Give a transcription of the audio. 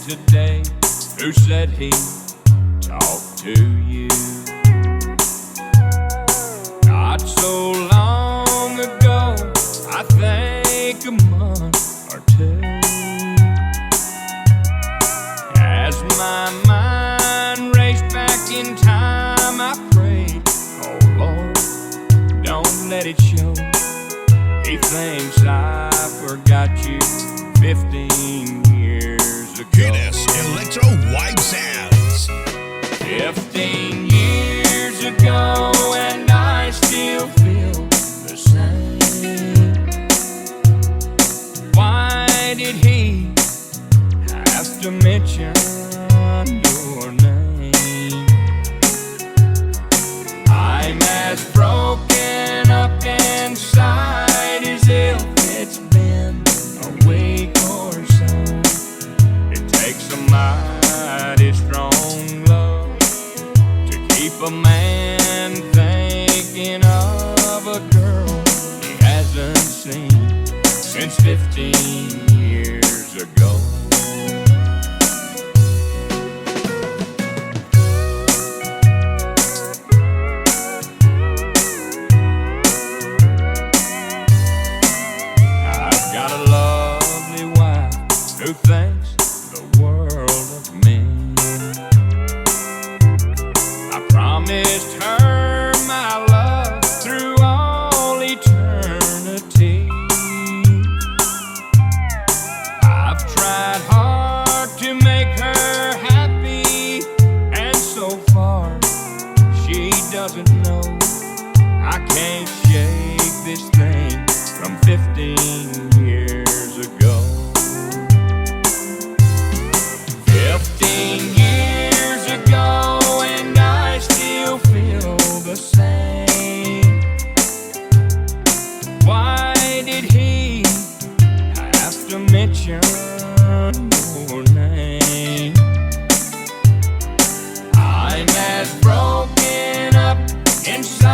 today who said he talked to you. Not so long ago, I think a month or two. As my mind raced back in time, I prayed, oh Lord, don't let it show. He thinks I forgot you 15 years ago. Goodness, Electro White Sounds. 15 years ago, and I still feel the same. Why did he have to mention your name? I'm as broken up inside as if it's been a week or so. It takes a mighty strong love to keep a man thinking of a girl he hasn't seen since 15 years ago. I've got a lovely wife who thinks the world of me. I promised her my love through all eternity. I've tried hard to make her happy, and so far she doesn't know. I can't shake this thing from 15 years ago. 15 years ago, and I still feel the same. Why did he have to mention your name? I'm as broken up inside